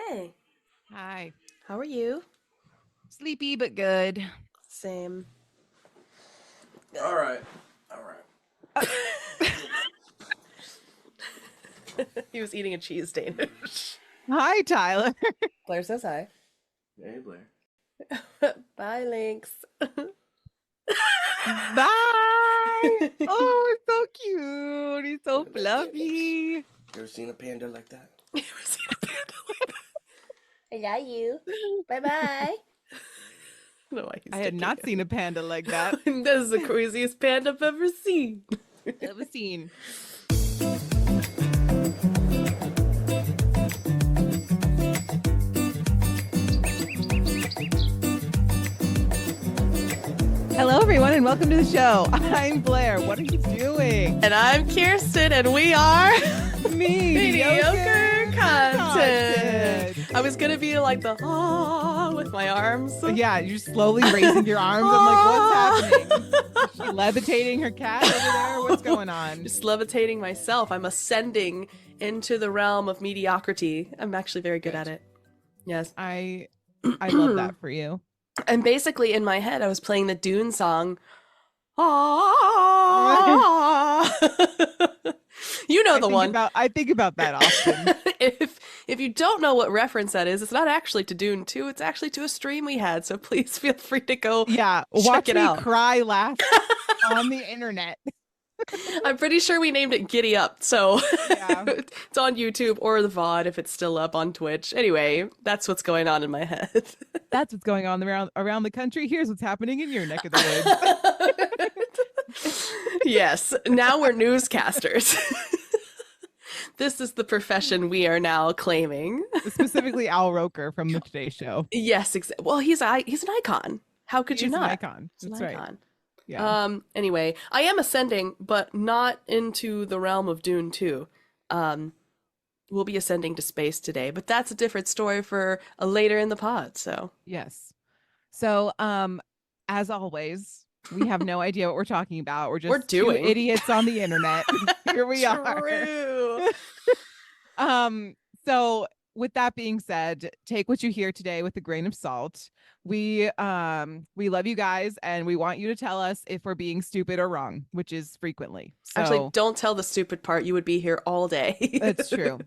Hey, Hi. how are you? Sleepy but good. Same. All right. All right. Uh, He was eating a cheese Danish. Hi, Tyler. Blair says hi. Hey, Blair. Bye, Lynx. Bye. Oh, it's so cute. He's so Look at that Danish. fluffy. You ever seen a panda like that? You ever seen a panda like that? I love you. Bye bye. I don't know why he's I had sticking not it. seen a panda like that. That is the craziest panda I've ever seen. Ever seen. Hello, everyone, and welcome to the show. I'm Blair. What are you doing? And I'm Kirsten, and we are Mediocre content. I was gonna be like the with my arms. Yeah, you're slowly raising your arms. I'm like, what's happening? Is she levitating her cat over there? What's going on? Just levitating myself. I'm ascending into the realm of mediocrity. I'm actually very good at it. Yes. I love that for you. And basically in my head I was playing the Dune song. Ah! You know the one. I think about that often. If you don't know what reference that is, it's not actually to Dune 2, it's actually to a stream we had, so please feel free to go Yeah, check watch it me out. cry laugh on the internet. I'm pretty sure we named it Giddy Up, so Yeah. it's on YouTube or the VOD if it's still up on Twitch. Anyway, that's what's going on in my head. That's what's going on around the country. Here's what's happening in your neck of the woods. Yes, now we're newscasters. This is the profession we are now claiming. Specifically Al Roker from the Today Show. Yes, well, he's an icon. How could you He's not? an icon. He's That's an right. icon. Yeah. Anyway, I am ascending, but not into the realm of Dune 2. We'll be ascending to space today, but that's a different story for later in the pod. So Yes. So, as always, we have no idea what we're talking about. We're just two doing. idiots on the internet. Here we are. True. So with that being said, take what you hear today with a grain of salt. We love you guys and we want you to tell us if we're being stupid or wrong, which is frequently. So Actually, don't tell the stupid part. You would be here all day. that's true.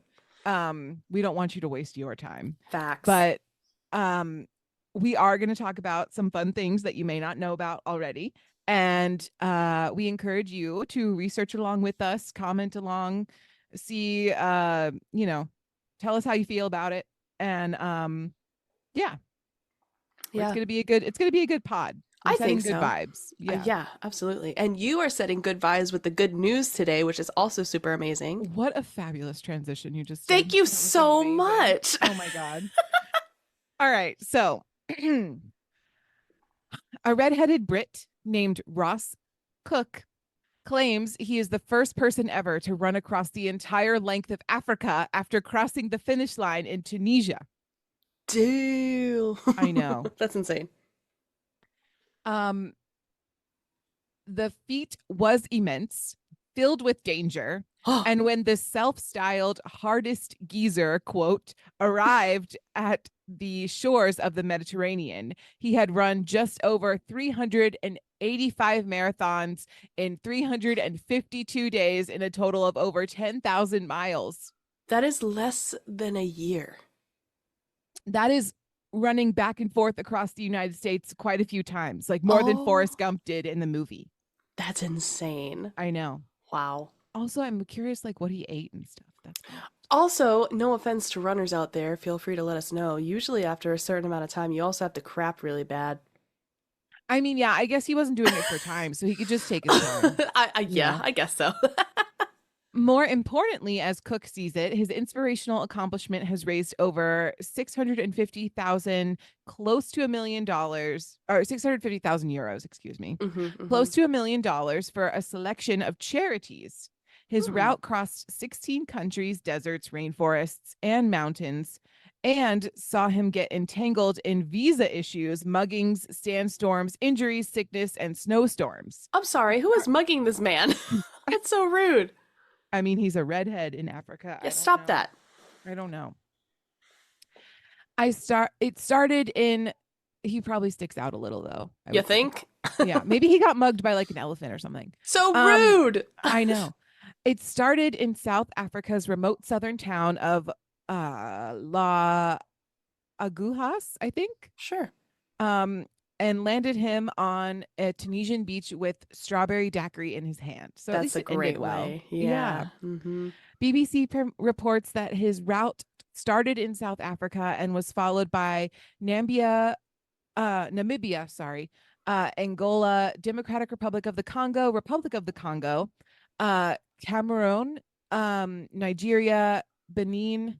We don't want you to waste your time. Facts. But we are going to talk about some fun things that you may not know about already. And we encourage you to research along with us, comment along, see, tell us how you feel about it. And yeah. It's gonna be a good pod. We're I setting think good so. vibes. Yeah, absolutely. And you are setting good vibes with the good news today, which is also super amazing. What a fabulous transition you just did. Thank you That was so amazing. much. Oh my God. All right. So a redheaded Brit named Ross Cook claims he is the first person ever to run across the entire length of Africa after crossing the finish line in Tunisia. Dude. I know. That's insane. The feat was immense, filled with danger. And when the self-styled hardest geezer, quote, arrived at the shores of the Mediterranean, he had run just over 385 marathons in 352 days in a total of over 10,000 miles. That is less than a year. That is running back and forth across the United States quite a few times, like more than Forrest Gump did in the movie. That's insane. I know. Wow. Also, I'm curious, like, what he ate and stuff. That's cool. Also, no offense to runners out there, feel free to let us know. Usually after a certain amount of time, you also have to crap really bad. I mean, yeah, I guess he wasn't doing it for time, so he could just take his time. I guess so. More importantly, as Cook sees it, his inspirational accomplishment has raised over 650,000, close to $1 million, or 650,000 euros, excuse me, close to $1 million for a selection of charities. His route crossed 16 countries, deserts, rainforests, and mountains, and saw him get entangled in visa issues, muggings, sandstorms, injuries, sickness, and snowstorms. I'm sorry, who is mugging this man? That's so rude. I mean, he's a redhead in Africa. Yeah, stop that. I don't know. It started in. He probably sticks out a little though. I You would say. think? Yeah, maybe he got mugged by like an elephant or something. So Um, rude. I know. It started in South Africa's remote southern town of La Agujas, I think. Sure. Um, and landed him on a Tunisian beach with strawberry daiquiri in his hand. So at That's least a it ended great well. way. Yeah. Yeah. Mm-hmm. BBC reports that his route started in South Africa and was followed by Namibia, sorry, Angola, Democratic Republic of the Congo, Cameroon, Nigeria, Benin,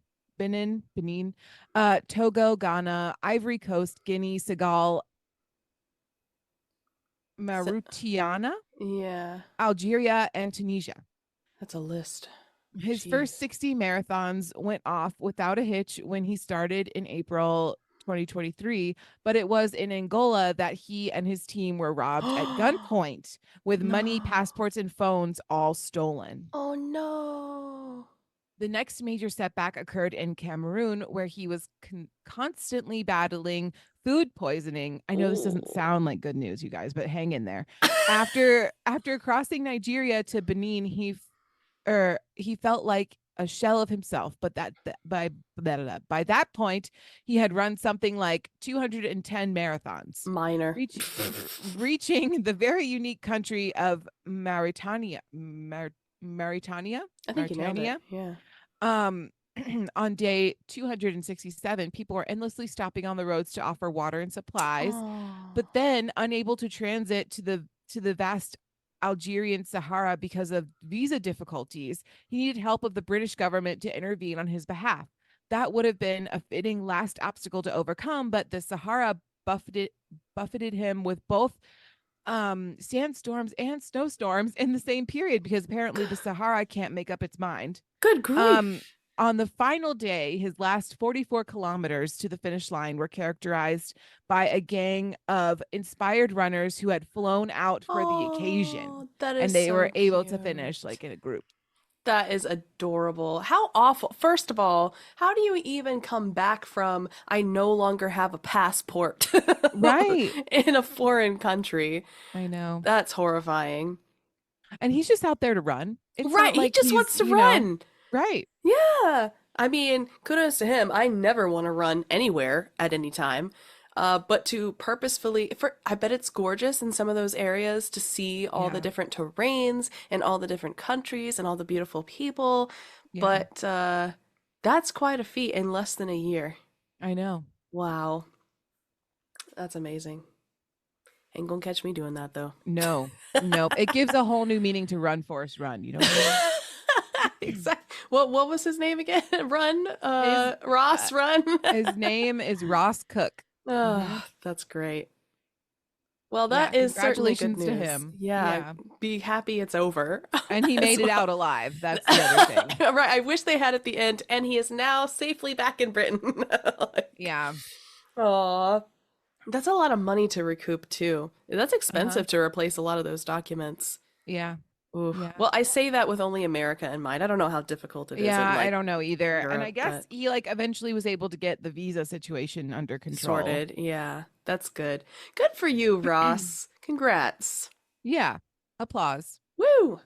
Togo, Ghana, Ivory Coast, Guinea, Senegal, So, Mauritania, yeah. Algeria, and Tunisia. That's a list. His first Jeez. 60 marathons went off without a hitch when he started in April 2023, but it was in Angola that he and his team were robbed at gunpoint with money, No. passports, and phones all stolen. Oh no. The next major setback occurred in Cameroon, where he was constantly battling food poisoning. I know this doesn't Oh. sound like good news, you guys, but hang in there. After crossing Nigeria to Benin, he felt like a shell of himself. But by that point, he had run something like 210 marathons, Minor. reaching the very unique country of Mauritania. I think you nailed it. Mauritania. Yeah. On day 267, people were endlessly stopping on the roads to offer water and supplies, Oh. but then unable to transit to the vast Algerian Sahara because of visa difficulties. He needed help of the British government to intervene on his behalf. That would have been a fitting last obstacle to overcome, but the Sahara buffeted him with both sandstorms and snowstorms in the same period, because apparently the Sahara can't make up its mind. Good grief. On the final day, his last 44 kilometers to the finish line were characterized by a gang of inspired runners who had flown out for the occasion, That is and they so were able to cute. finish like in a group. That is adorable. How awful. First of all, how do you even come back from I no longer have a passport Right. in a foreign country? I know. That's horrifying. And he's just out there to run. It's Right, not like he just he's, wants to you know, run. right. Yeah. I mean, kudos to him. I never want to run anywhere at any time. But to purposefully, I bet it's gorgeous in some of those areas to see all the Yeah. different terrains and all the different countries and all the beautiful people. Yeah. But that's quite a feat in less than a year. I know. Wow. That's amazing. Ain't gonna catch me doing that though. No. Nope. It gives a whole new meaning to run, Forrest, run. You know what I mean? Exactly. What was his name again? Run? Ross, run. His name is Ross Cook. Oh, that's great. Well, that Yeah, is certainly good congratulations to news. him. Yeah, Yeah. be happy it's over. And he as made it well. out alive. That's the other thing. Right. I wish they had at the end, and he is now safely back in Britain. Yeah. Aw. That's a lot of money to recoup too. That's expensive to replace a lot of those documents. Yeah. Oof. Yeah. Well, I say that with only America in mind. I don't know how difficult it is in Yeah, I like don't know either. And I Europe, guess but he like eventually was able to get the visa situation under control. sorted. Yeah, that's good. Good for you, Ross. Congrats. Yeah. Applause. Woo!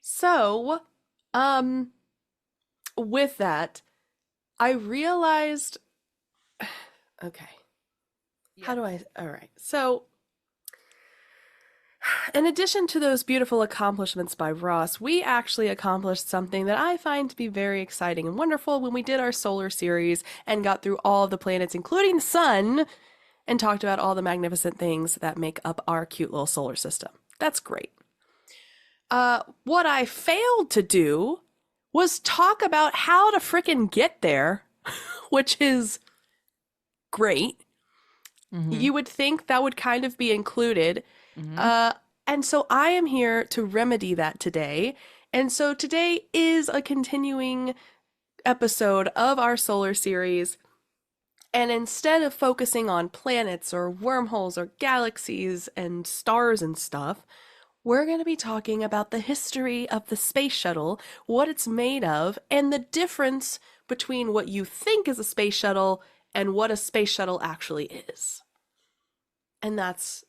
So, with that, I realized, okay, how do I, all right. So, in addition to those beautiful accomplishments by Ross, we actually accomplished something that I find to be very exciting and wonderful when we did our solar series and got through all of the planets, including the sun, and talked about all the magnificent things that make up our cute little solar system. That's great. What I failed to do was talk about how to frickin' get there, which is great. Mhm. You would think that would kind of be included. Mhm. And so I am here to remedy that today. And so today is a continuing episode of our solar series. And instead of focusing on planets or wormholes or galaxies and stars and stuff, we're going to be talking about the history of the space shuttle, what it's made of, and the difference between what you think is a space shuttle and what a space shuttle actually is. And that's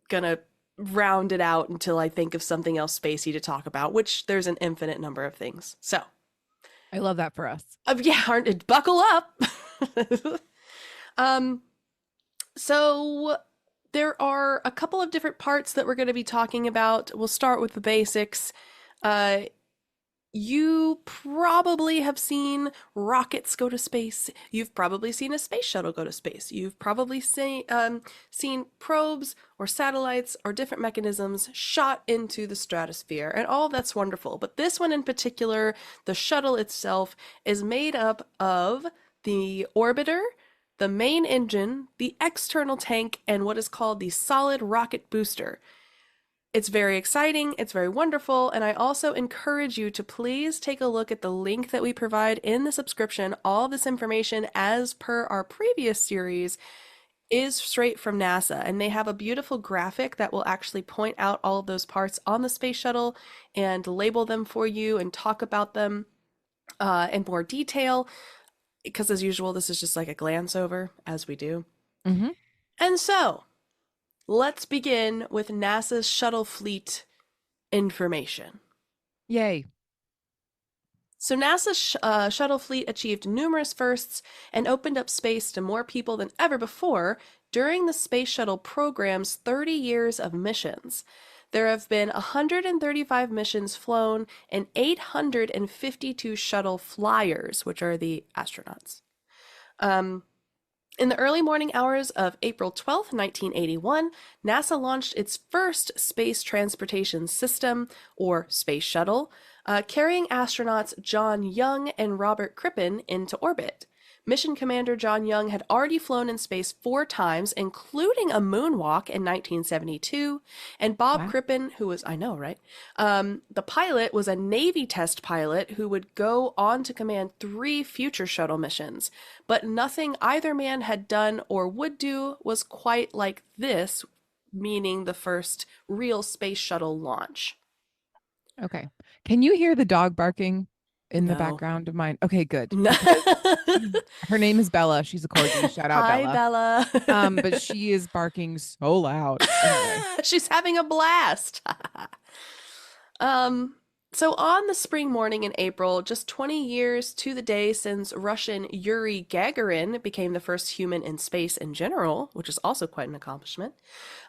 gonna round it out until I think of something else spacey to talk about, which there's an infinite number of things. So, I love that for us. yeah, buckle up. um, so there are a couple of different parts that we're going to be talking about. We'll start with the basics. You probably have seen rockets go to space. You've probably seen a space shuttle go to space. You've probably seen probes or satellites or different mechanisms shot into the stratosphere, and all that's wonderful. But this one in particular, the shuttle itself, is made up of the orbiter, the main engine, the external tank, and what is called the solid rocket booster. It's very exciting, it's very wonderful, and I also encourage you to please take a look at the link that we provide in the subscription. All of this information, as per our previous series, is straight from NASA, and they have a beautiful graphic that will actually point out all of those parts on the space shuttle and label them for you and talk about them in more detail, because as usual, this is just like a glance over, as we do. Mm-hmm. And so, let's begin with NASA's shuttle fleet information. Yay. So NASA's shuttle fleet achieved numerous firsts and opened up space to more people than ever before during the Space Shuttle program's 30 years of missions. There have been 135 missions flown and 852 shuttle flyers, which are the astronauts. In the early morning hours of April 12, 1981, NASA launched its first space transportation system, or Space Shuttle, carrying astronauts John Young and Robert Crippen into orbit. Mission Commander John Young had already flown in space 4 times, including a moonwalk in 1972, and Bob Wow. Crippen, who was, I know, right? The pilot was a Navy test pilot who would go on to command 3 future shuttle missions, but nothing either man had done or would do was quite like this, meaning the first real space shuttle launch. Okay. Can you hear the dog barking in the No. background of mine? Okay, good. No. Her name is Bella. She's a corgi. Shout out Hi, Bella. Bella. But she is barking so loud. Anyway. She's having a blast. So on the spring morning in April, just 20 years to the day since Russian Yuri Gagarin became the first human in space in general, which is also quite an accomplishment,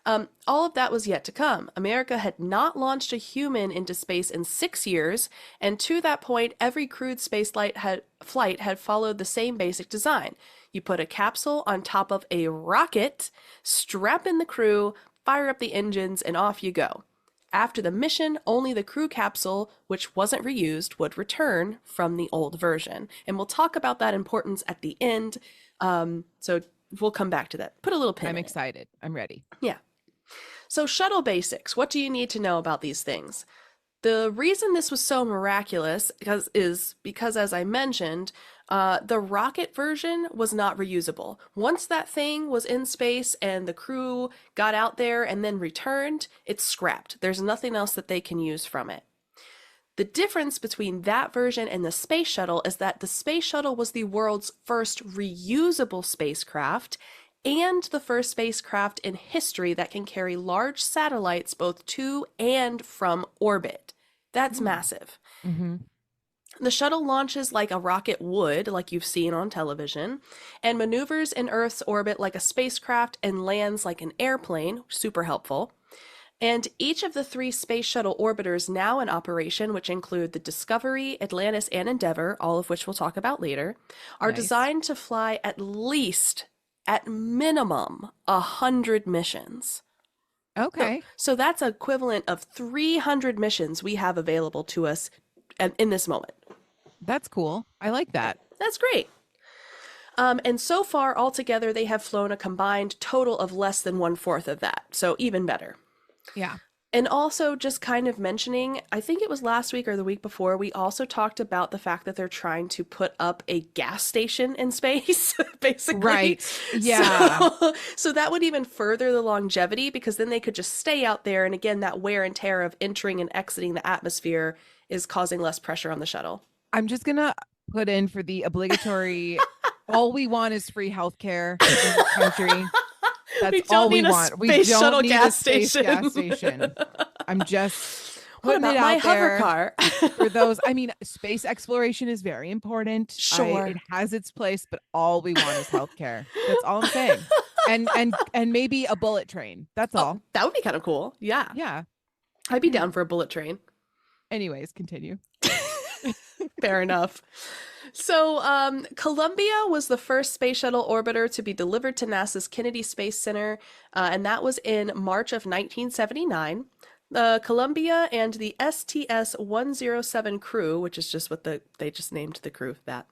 all of that was yet to come. America had not launched a human into space in 6 years, and to that point, every crewed flight had followed the same basic design. You put a capsule on top of a rocket, strap in the crew, fire up the engines, and off you go. After the mission, only the crew capsule, which wasn't reused, would return from the old version. And we'll talk about that importance at the end. So we'll come back to that. Put a little pin I'm in it. excited. I'm ready. Yeah. So shuttle basics. What do you need to know about these things? The reason this was so miraculous is because, as I mentioned, the rocket version was not reusable. Once that thing was in space and the crew got out there and then returned, it's scrapped. There's nothing else that they can use from it. The difference between that version and the space shuttle is that the space shuttle was the world's first reusable spacecraft and the first spacecraft in history that can carry large satellites both to and from orbit. That's massive. Mm-hmm. The shuttle launches like a rocket would, like you've seen on television, and maneuvers in Earth's orbit like a spacecraft and lands like an airplane, super helpful. And each of the 3 space shuttle orbiters now in operation, which include the Discovery, Atlantis, and Endeavour, all of which we'll talk about later, are Nice. designed to fly at minimum, 100 missions. Okay. So that's equivalent of 300 missions we have available to us in this moment. That's cool. I like that. That's great. And so far, altogether, they have flown a combined total of less than 1/4 of that. So even better. Yeah. And also just kind of mentioning, I think it was last week or the week before, we also talked about the fact that they're trying to put up a gas station in space, basically. Right. Yeah. So that would even further the longevity, because then they could just stay out there. And again, that wear and tear of entering and exiting the atmosphere is causing less pressure on the shuttle. I'm just gonna put in for the obligatory, all we want is free healthcare in this country. That's We don't all we need a want. We space don't shuttle need gas a space station. gas station. I'm just What putting it about my out hover there car? for those. I mean, space exploration is very important. It Sure. has its place, but all we want is healthcare. That's all I'm saying. And maybe a bullet train. That's Oh, all. that would be kind of cool. Yeah. Yeah. I'd be down for a bullet train. Anyways, continue. Fair enough. So, Columbia was the first space shuttle orbiter to be delivered to NASA's Kennedy Space Center, and that was in March of 1979. Columbia and the STS-107 crew, which is just what they just named the crew that,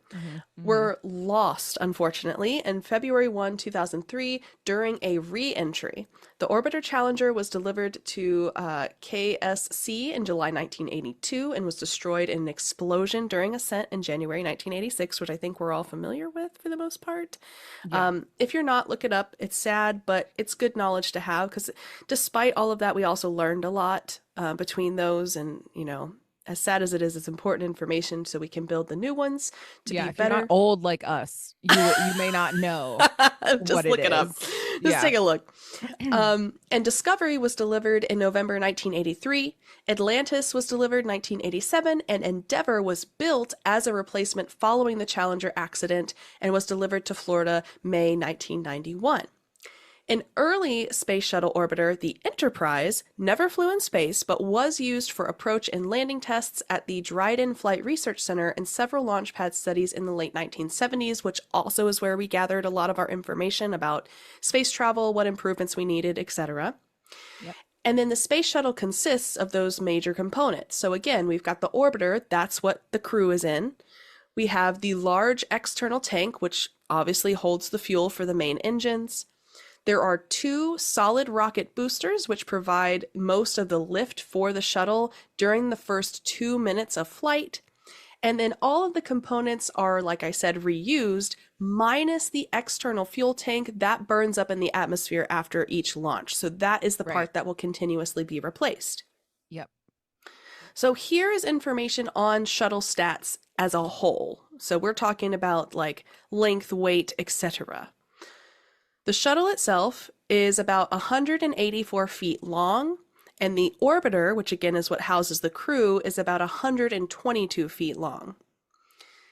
were lost, unfortunately, in February 2003 during a re-entry. The Orbiter Challenger was delivered to KSC in July 1982 and was destroyed in an explosion during ascent in January 1986, which I think we're all familiar with for the most part. Yeah. If you're not, look it up. It's sad, but it's good knowledge to have because despite all of that, we also learned a lot between those. And, as sad as it is, it's important information so we can build the new ones to be if better. you're not old like us, you may not know Just what look it up. Just take a look. And Discovery was delivered in November 1983. Atlantis was delivered 1987, and Endeavour was built as a replacement following the Challenger accident and was delivered to Florida May 1991. An early space shuttle orbiter, the Enterprise, never flew in space but was used for approach and landing tests at the Dryden Flight Research Center and several launch pad studies in the late 1970s, which also is where we gathered a lot of our information about space travel, what improvements we needed, etc. Yep. And then the space shuttle consists of those major components. So again, we've got the orbiter, that's what the crew is in. We have the large external tank, which obviously holds the fuel for the main engines. There are 2 solid rocket boosters, which provide most of the lift for the shuttle during the first 2 minutes of flight. And then all of the components are, like I said, reused, minus the external fuel tank that burns up in the atmosphere after each launch. So that is the part that will continuously be replaced. Yep. So here is information on shuttle stats as a whole. So we're talking about like length, weight, etc. The shuttle itself is about 184 feet long, and the orbiter, which again is what houses the crew, is about 122 feet long.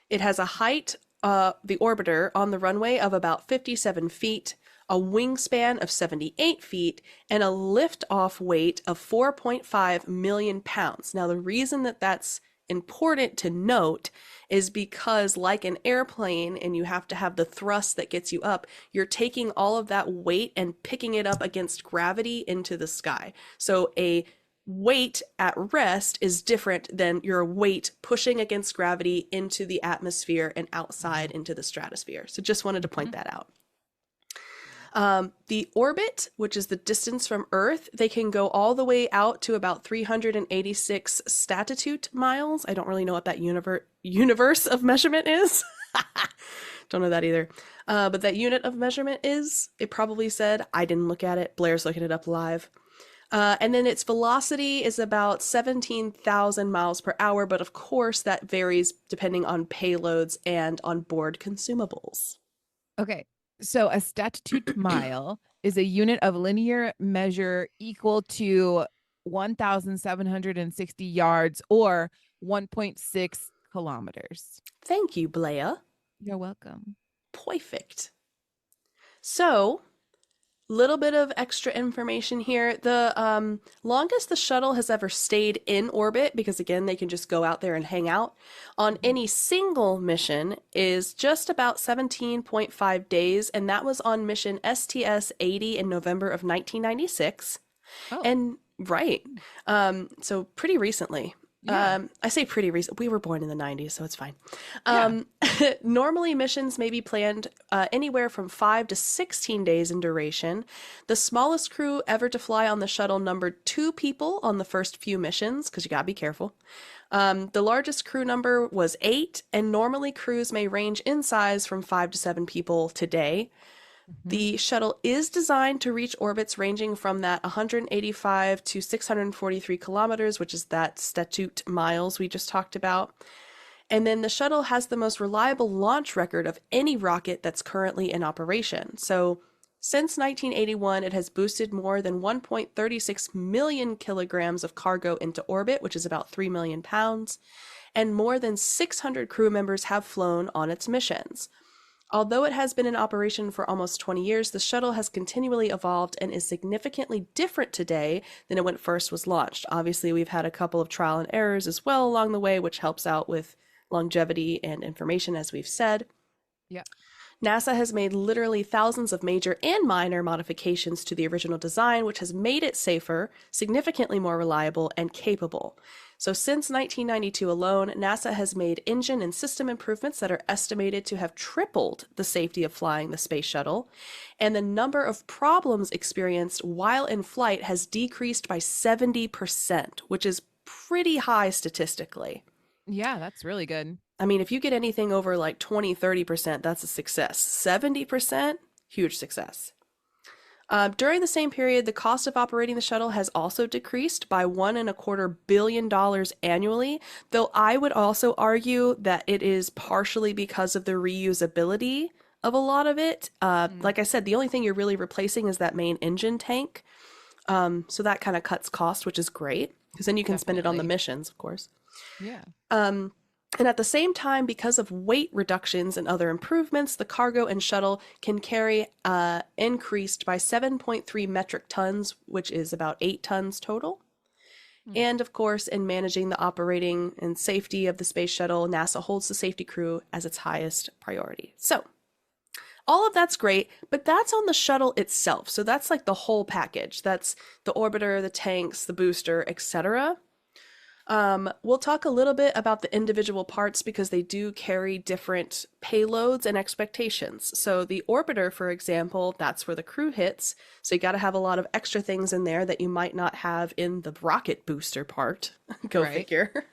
It has a height, the orbiter, on the runway of about 57 feet, a wingspan of 78 feet, and a lift-off weight of 4.5 million pounds. Now, the reason that that's important to note is because like an airplane and you have to have the thrust that gets you up, you're taking all of that weight and picking it up against gravity into the sky. So a weight at rest is different than your weight pushing against gravity into the atmosphere and outside into the stratosphere. So just wanted to point that out. The orbit, which is the distance from Earth, they can go all the way out to about 386 statute miles. I don't really know what that universe of measurement is. Don't know that either. But that unit of measurement is, it probably said, I didn't look at it. Blair's looking it up live. And then its velocity is about 17,000 miles per hour, but of course that varies depending on payloads and on board consumables. Okay. So a statute mile is a unit of linear measure equal to 1,760 yards or 1.6 kilometers. Thank you, Blair. You're welcome. Perfect. So, little bit of extra information here. The longest the shuttle has ever stayed in orbit, because again, they can just go out there and hang out, on any single mission is just about 17.5 days, and that was on mission STS-80 in November of 1996. Oh. And right. So pretty recently. Yeah. I say pretty recent. We were born in the 90s, so it's fine. Normally, missions may be planned anywhere from 5 to 16 days in duration. The smallest crew ever to fly on the shuttle numbered 2 people on the first few missions, because you gotta be careful. The largest crew number was 8, and normally crews may range in size from 5 to 7 people today. The shuttle is designed to reach orbits ranging from that 185 to 643 kilometers, which is that statute miles we just talked about. And then the shuttle has the most reliable launch record of any rocket that's currently in operation. So since 1981, it has boosted more than 1.36 million kilograms of cargo into orbit, which is about 3 million pounds, and more than 600 crew members have flown on its missions. Although it has been in operation for almost 20 years, the shuttle has continually evolved and is significantly different today than it when it first was launched. Obviously, we've had a couple of trial and errors as well along the way, which helps out with longevity and information, as we've said. Yeah. NASA has made literally thousands of major and minor modifications to the original design, which has made it safer, significantly more reliable, and capable. So since 1992 alone, NASA has made engine and system improvements that are estimated to have tripled the safety of flying the space shuttle, and the number of problems experienced while in flight has decreased by 70%, which is pretty high statistically. Yeah, that's really good. I mean, if you get anything over like 20, 30%, that's a success. 70%, huge success. During the same period, the cost of operating the shuttle has also decreased by $1.25 billion annually, though I would also argue that it is partially because of the reusability of a lot of it. Like I said, the only thing you're really replacing is that main engine tank. So that kind of cuts cost, which is great, because then you can spend it on the Definitely. missions, of course. Yeah. And at the same time, because of weight reductions and other improvements, the cargo and shuttle can carry increased by 7.3 metric tons, which is about 8 tons total. And of course, in managing the operating and safety of the space shuttle, NASA holds the safety crew as its highest priority. So, all of that's great, but that's on the shuttle itself. So that's like the whole package. That's the orbiter, the tanks, the booster, etc. We'll talk a little bit about the individual parts because they do carry different payloads and expectations. So the orbiter, for example, that's where the crew hits. So you got to have a lot of extra things in there that you might not have in the rocket booster part. Go Right. figure.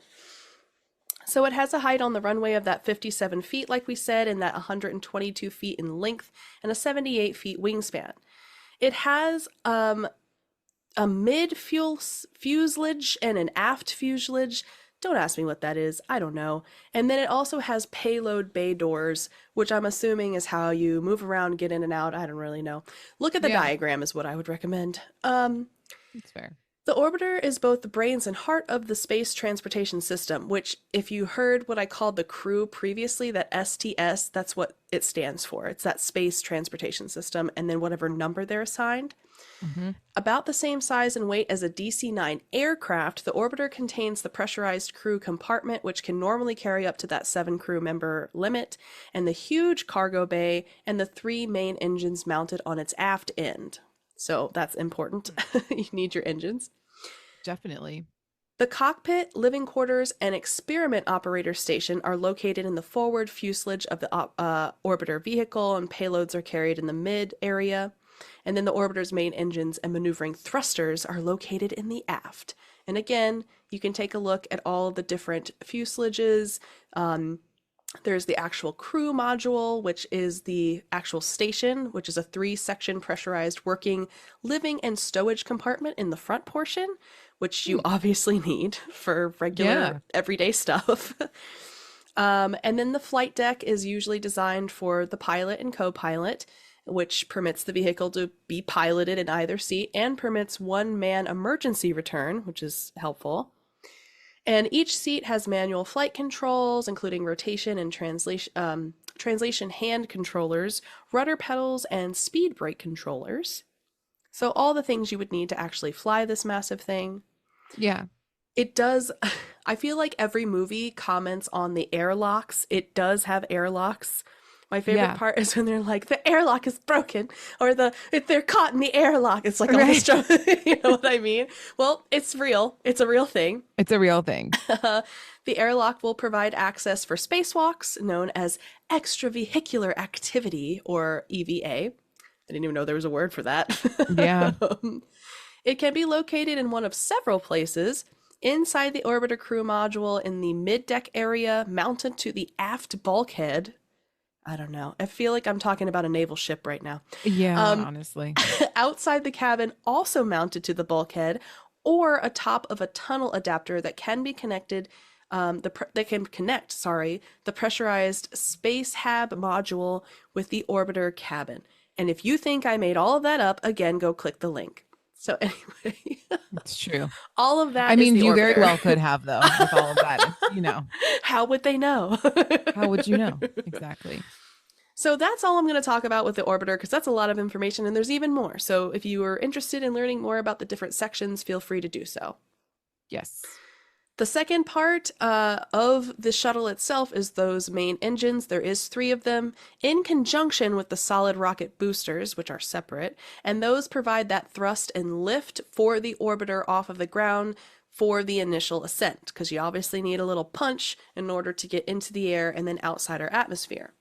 So it has a height on the runway of that 57 feet, like we said, and that 122 feet in length and a 78 feet wingspan. It has a mid fuselage and an aft fuselage. Don't ask me what that is. I don't know. And then it also has payload bay doors, which I'm assuming is how you move around, get in and out. I don't really know. Look at the Yeah. diagram is what I would recommend. That's fair. The orbiter is both the brains and heart of the space transportation system, which, if you heard what I called the crew previously, that STS, that's what it stands for. It's that space transportation system, and then whatever number they're assigned. Mm-hmm. About the same size and weight as a DC-9 aircraft, the orbiter contains the pressurized crew compartment, which can normally carry up to that 7 crew member limit, and the huge cargo bay, and the 3 main engines mounted on its aft end. So that's important. You need your engines. Definitely. The cockpit, living quarters, and experiment operator station are located in the forward fuselage of the orbiter vehicle, and payloads are carried in the mid area. And then the orbiter's main engines and maneuvering thrusters are located in the aft. And again, you can take a look at all the different fuselages. There's the actual crew module, which is the actual station, which is a 3-section pressurized working living and stowage compartment in the front portion, which you obviously need for regular everyday stuff. And then the flight deck is usually designed for the pilot and co-pilot, which permits the vehicle to be piloted in either seat and permits one-man emergency return, which is helpful. And each seat has manual flight controls, including rotation and translation hand controllers, rudder pedals, and speed brake controllers. So all the things you would need to actually fly this massive thing. Yeah. It does, I feel like every movie comments on the airlocks. It does have airlocks. My favorite part is when they're like, the airlock is broken, or if they're caught in the airlock. It's like all this trouble. You know what I mean? Well, it's real. It's a real thing. It's a real thing. The airlock will provide access for spacewalks, known as extravehicular activity, or EVA. I didn't even know there was a word for that. Yeah. It can be located in one of several places. Inside the orbiter crew module in the mid-deck area, mounted to the aft bulkhead. I don't know. I feel like I'm talking about a naval ship right now. Yeah, honestly. Outside the cabin, also mounted to the bulkhead, or atop of a tunnel adapter that can be connected They can connect, the pressurized space hab module with the orbiter cabin. And if you think I made all of that up, again, go click the link. So anyway, It's true. all of that I is mean, the you very orbiter. well could have, though, with all of that. How would they know? How would you know? Exactly. So that's all I'm going to talk about with the orbiter because that's a lot of information and there's even more. So if you are interested in learning more about the different sections, feel free to do so. Yes. The second part of the shuttle itself is those main engines. There is 3 of them in conjunction with the solid rocket boosters, which are separate, and those provide that thrust and lift for the orbiter off of the ground for the initial ascent, because you obviously need a little punch in order to get into the air and then outside our atmosphere.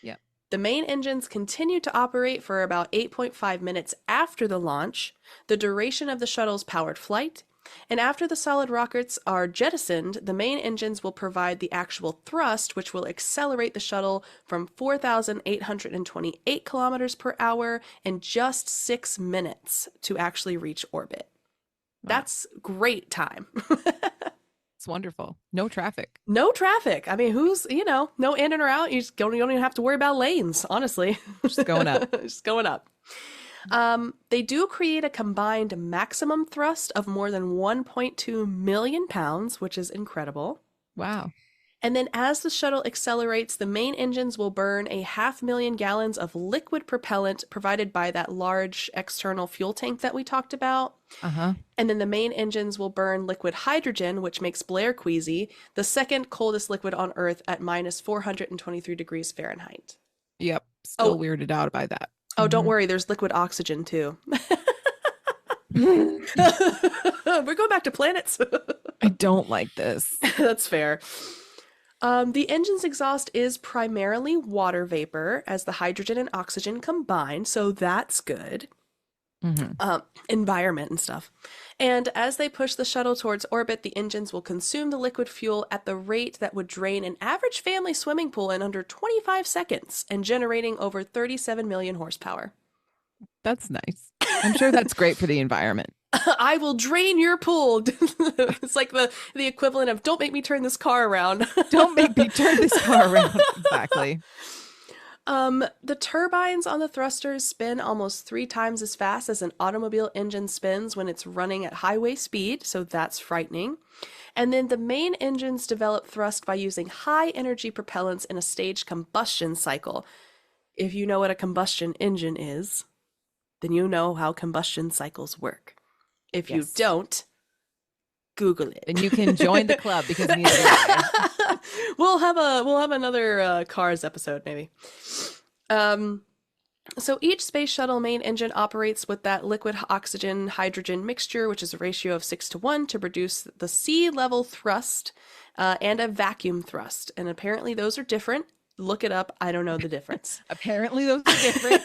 Yep. The main engines continue to operate for about 8.5 minutes after the launch, the duration of the shuttle's powered flight, and after the solid rockets are jettisoned, the main engines will provide the actual thrust, which will accelerate the shuttle from 4,828 kilometers per hour in just 6 minutes to actually reach orbit. Wow. That's great time. It's wonderful. No traffic. No traffic. I mean, no in and or out. You don't even have to worry about lanes, honestly. Just going up. Just going up. They do create a combined maximum thrust of more than 1.2 million pounds, which is incredible. Wow. And then as the shuttle accelerates, the main engines will burn 500,000 gallons of liquid propellant provided by that large external fuel tank that we talked about. Uh-huh. And then the main engines will burn liquid hydrogen, which makes Blair queasy, the second coldest liquid on Earth at minus 423 degrees Fahrenheit. Yep. Still weirded out by that. Oh, don't worry. There's liquid oxygen, too. We're going back to planets. I don't like this. That's fair. The engine's exhaust is primarily water vapor as the hydrogen and oxygen combine, so that's good. Environment and stuff. And as they push the shuttle towards orbit, the engines will consume the liquid fuel at the rate that would drain an average family swimming pool in under 25 seconds and generating over 37 million horsepower. That's nice. I'm sure that's great for the environment. I will drain your pool. It's like the equivalent of don't make me turn this car around. Don't make me turn this car around. Exactly. The turbines on the thrusters spin almost 3 times as fast as an automobile engine spins when it's running at highway speed, so that's frightening. And then the main engines develop thrust by using high energy propellants in a staged combustion cycle. If you know what a combustion engine is, then you know how combustion cycles work. If you don't, Google it. And you can join the club because neither do I. We'll have another Cars episode maybe. So each space shuttle main engine operates with that liquid oxygen hydrogen mixture, which is a ratio of 6:1 to produce the sea level thrust and a vacuum thrust. And apparently those are different. Look it up. I don't know the difference. Apparently those are different.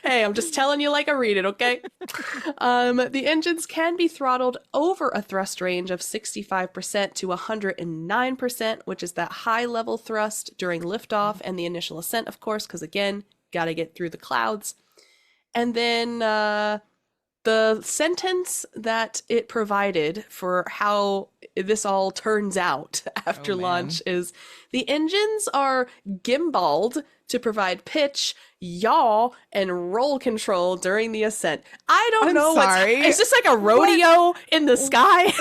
Hey, I'm just telling you like I read it, okay? The engines can be throttled over a thrust range of 65% to 109%, which is that high level thrust during liftoff and the initial ascent, of course, because again, got to get through the clouds. And then the sentence that it provided for how this all turns out after launch is the engines are gimbaled to provide pitch, yaw, and roll control during the ascent. I don't know. Sorry. Is this like a rodeo in the sky?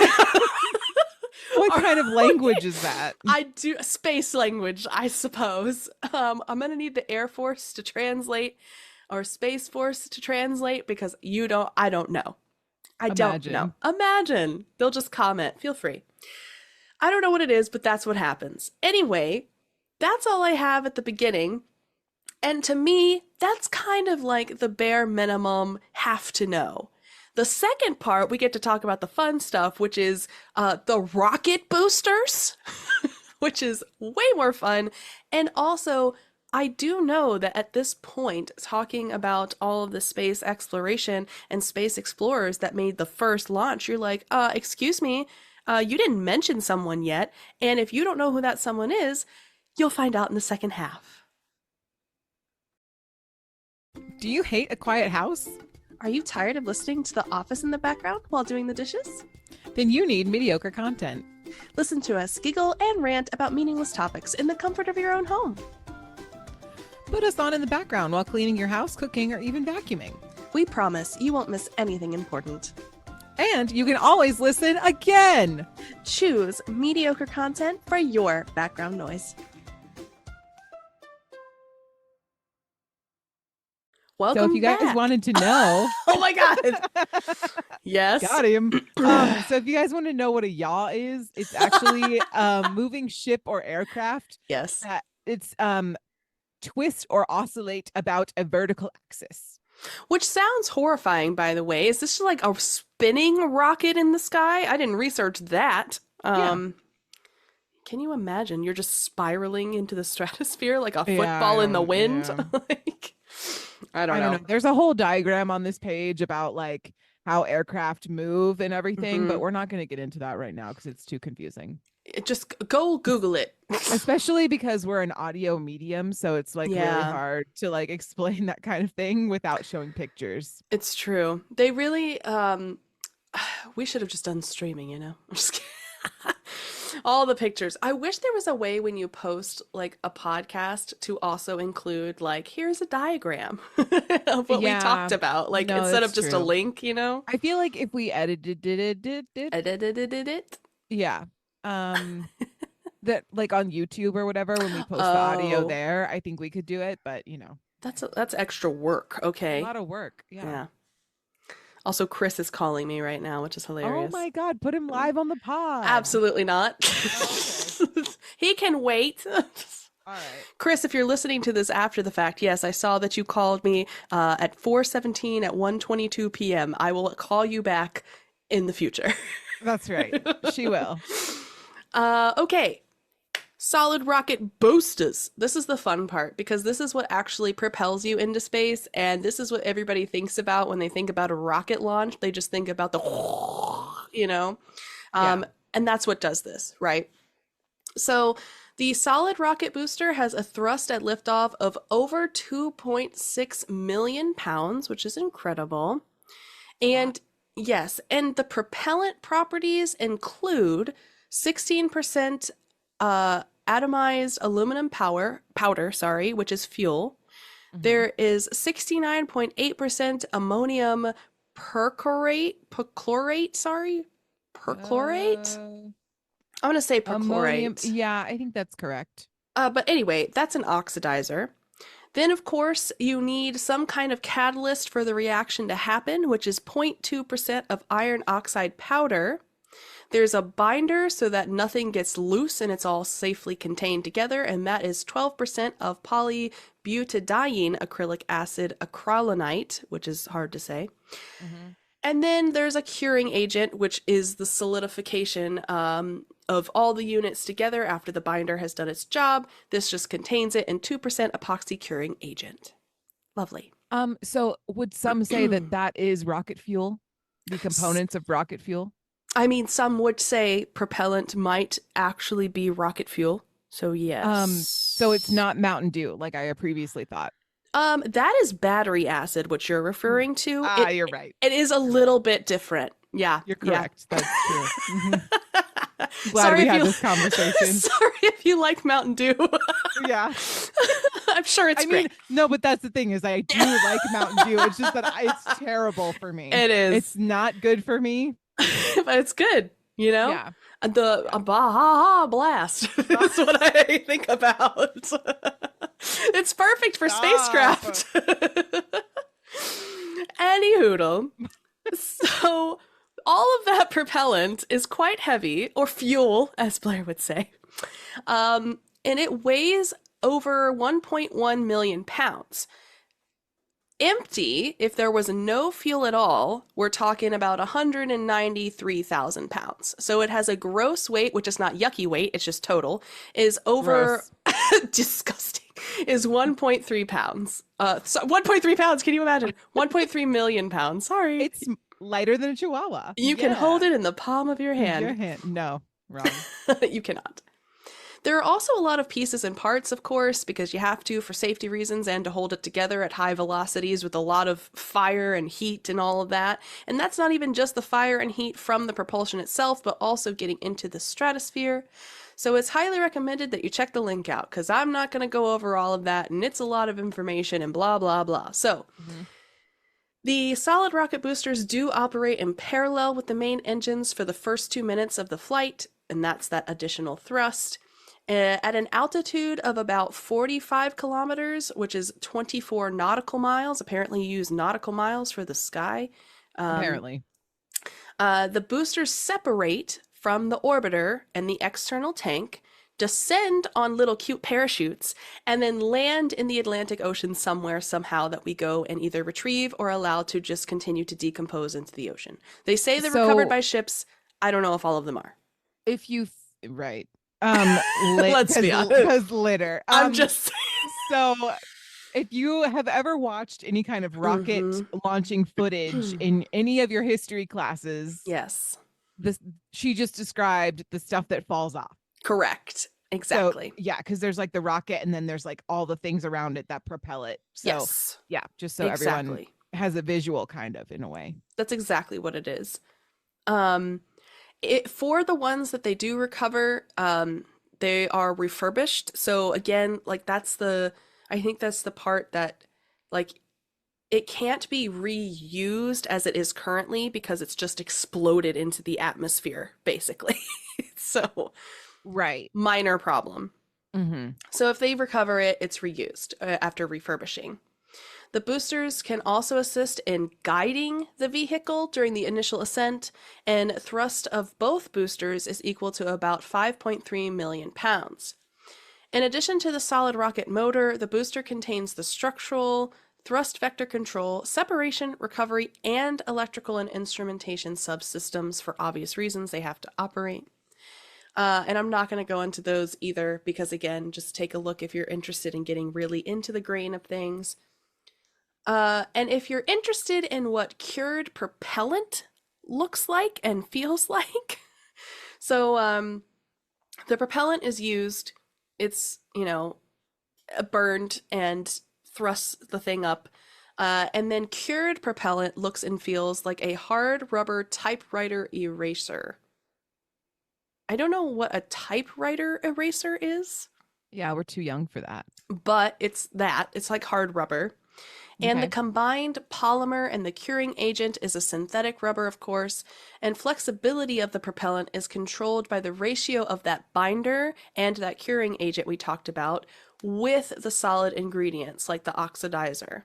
What kind of language is that? I do space language, I suppose. I'm gonna need the Air Force to translate or Space Force to translate because I don't know. I don't know. Imagine. They'll just comment. Feel free. I don't know what it is, but that's what happens. Anyway, that's all I have at the beginning. And to me, that's kind of like the bare minimum have to know. The second part, we get to talk about the fun stuff, which is the rocket boosters, which is way more fun. And also, I do know that at this point, talking about all of the space exploration and space explorers that made the first launch, you're like, excuse me, you didn't mention someone yet. And if you don't know who that someone is, you'll find out in the second half. Do you hate a quiet house? Are you tired of listening to The Office in the background while doing the dishes? Then you need mediocre content. Listen to us giggle and rant about meaningless topics in the comfort of your own home. Put us on in the background while cleaning your house, cooking, or even vacuuming. We promise you won't miss anything important. And you can always listen again. Choose mediocre content for your background noise. Welcome So if you guys back. wanted to know, Oh my god. Yes. got him. So if you guys want to know what a yaw is, it's actually a moving ship or aircraft Yes. that it's twist or oscillate about a vertical axis. Which sounds horrifying, by the way. Is this like a spinning rocket in the sky? I didn't research that. Yeah. Can you imagine? You're just spiraling into the stratosphere like a Yeah, football in the don't- wind. yeah. Like, I don't know. There's a whole diagram on this page about like how aircraft move and everything, but we're not going to get into that right now because it's too confusing. Just go Google it. Especially because we're an audio medium, so it's like really Yeah. hard to like explain that kind of thing without showing pictures. It's true. They really we should have just done streaming, you know? I'm just kidding. All the pictures. I wish there was a way when you post like a podcast to also include like here's a diagram of what we Yeah. talked about, like No, instead of that's just a true. link, you know? I feel like if we edited It. yeah. That like on YouTube or whatever when we post the audio Oh. there, I think we could do it, but you know, That's extra work. a Okay. lot of work. Yeah. Also, Chris is calling me right now, which is Oh hilarious. my god, put him live on the pod. Absolutely not. Oh, He can wait. All right. Chris, if you're listening to this after the fact, yes, I saw that you called me at 4:17 at 1:22 p.m. I will call you back in the future. That's right. She will. Okay. Solid rocket boosters. This is the fun part because this is what actually propels you into space, and this is what everybody thinks about when they think about a rocket launch. They just think about the, you know, Yeah. and that's what does this, right? So the solid rocket booster has a thrust at liftoff of over 2.6 million pounds, which is incredible. And yes, and the propellant properties include 16% atomized aluminum powder, which is fuel. Mhm. There is 69.8% ammonium perchlorate. I'm going to say Ammonium. perchlorate. Yeah, I think that's correct. But anyway, that's an oxidizer. Then, of course, you need some kind of catalyst for the reaction to happen, which is 0.2% of iron oxide powder. There's a binder so that nothing gets loose and it's all safely contained together, and that is 12% of polybutadiene acrylic acid acrylonite, which is hard to say. Mhm. And then there's a curing agent, which is the solidification of all the units together after the binder has done its job. This just contains it, and 2% epoxy curing agent. Lovely. So would some say that that is rocket fuel? The components of rocket fuel? I mean, some would say propellant might actually be rocket fuel. So yes. So it's not Mountain Dew like I previously thought. That is battery acid, which you're referring to. You're right. It is a little bit different. Yeah. You're yeah. correct. That's true. Mhm. Glad Sorry we if had you- this conversation. Sorry if you like Mountain Dew. Yeah. I'm sure it's I great. mean, no, but that's the thing is I do like Mountain Dew. It's just that it's terrible for me. It is. It's not good for me. But it's good, you know? Yeah. The Baja Blast is what I think about. It's perfect for spacecraft. Any hoodle. So all of that propellant is quite heavy, or fuel, as Blair would say. And it weighs over 1.1 million pounds. Empty, if there was no fuel at all, we're talking about 193,000 pounds. So it has a gross weight, which is not yucky weight, it's just total, is over disgusting, is 1.3 pounds. So 1.3 pounds, can you imagine? 1.3 million pounds. Sorry. It's lighter than a chihuahua. You can hold it in the palm of your hand. Your hand. No, wrong. You cannot. There are also a lot of pieces and parts, of course, because you have to for safety reasons and to hold it together at high velocities with a lot of fire and heat and all of that. And that's not even just the fire and heat from the propulsion itself, but also getting into the stratosphere. So it's highly recommended that you check the link out, because I'm not going to go over all of that, and it's a lot of information and blah, blah, blah. So Mhm. the solid rocket boosters do operate in parallel with the main engines for the first 2 minutes of the flight, and that's that additional thrust. At an altitude of about 45 kilometers, which is 24 nautical miles, apparently you use nautical miles for the sky, Apparently. the boosters separate from the orbiter and the external tank, descend on little cute parachutes, and then land in the Atlantic Ocean somewhere, somehow, that we go and either retrieve or allow to just continue to decompose into the ocean. They say they're recovered by ships. I don't know if all of them are. If you right. Let's be honest. Because litter. I'm just so if you have ever watched any kind of rocket launching footage in any of your history classes, yes, she just described the stuff that falls off. Correct. Exactly. So, yeah, because there's like the rocket and then there's like all the things around it that propel it. So yes. Yeah, just so everyone has a visual kind of in a way. That's exactly what it is. For the ones that they do recover, they are refurbished. So again, like I think that's the part that, like, it can't be reused as it is currently because it's just exploded into the atmosphere, basically. So, right. Minor problem. Mm-hmm. So if they recover it, it's reused after refurbishing. The boosters can also assist in guiding the vehicle during the initial ascent, and thrust of both boosters is equal to about 5.3 million pounds. In addition to the solid rocket motor, the booster contains the structural, thrust vector control, separation, recovery, and electrical and instrumentation subsystems. For obvious reasons, they have to operate. And I'm not going to go into those either because, again, just take a look if you're interested in getting really into the grain of things. And if you're interested in what cured propellant looks like and feels like, so the propellant is used, it's, burned and thrusts the thing up. And then cured propellant looks and feels like a hard rubber typewriter eraser. I don't know what a typewriter eraser is. Yeah, we're too young for that. But it's like hard rubber. And the combined polymer and the curing agent is a synthetic rubber, of course, and flexibility of the propellant is controlled by the ratio of that binder and that curing agent we talked about with the solid ingredients, like the oxidizer.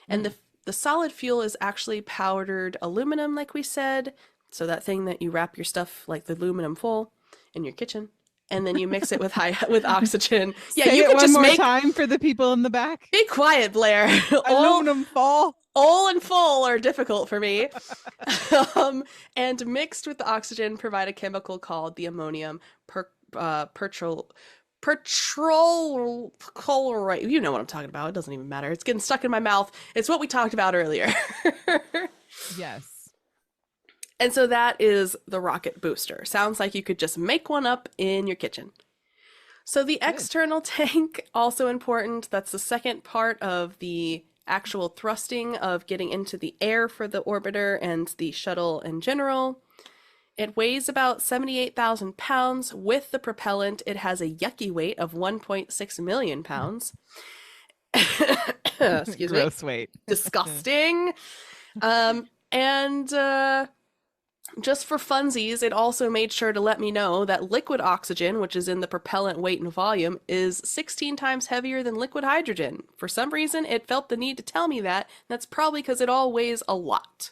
And the solid fuel is actually powdered aluminum, like we said, so that thing that you wrap your stuff, like the aluminum foil, in your kitchen. And then you mix it with oxygen. Yeah, Say you it could one just more make time for the people in the back. Be quiet, Blair. Aluminum foil. All and full are difficult for me. And mixed with the oxygen provide a chemical called the ammonium perchlorate. You know what I'm talking about. It doesn't even matter. It's getting stuck in my mouth. It's what we talked about earlier. Yes. And so that is the rocket booster. Sounds like you could just make one up in your kitchen. So the external tank, also important. That's the second part of the actual thrusting of getting into the air for the orbiter and the shuttle in general. It weighs about 78,000 pounds. With the propellant, it has a yucky weight of 1.6 million pounds. Excuse me. Gross weight. Disgusting. Just for funsies, it also made sure to let me know that liquid oxygen, which is in the propellant weight and volume, is 16 times heavier than liquid hydrogen. For some reason, it felt the need to tell me that. That's probably because it all weighs a lot.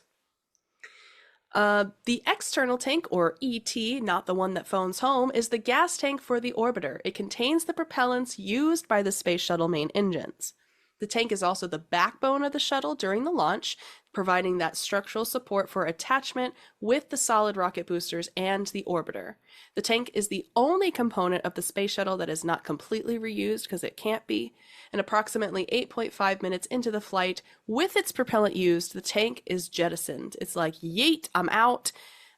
The external tank, or ET, not the one that phones home, is the gas tank for the orbiter. It contains the propellants used by the space shuttle main engines. The tank is also the backbone of the shuttle during the launch, providing that structural support for attachment with the solid rocket boosters and the orbiter. The tank is the only component of the space shuttle that is not completely reused, because it can't be. And approximately 8.5 minutes into the flight, with its propellant used, the tank is jettisoned. It's like, yeet, I'm out.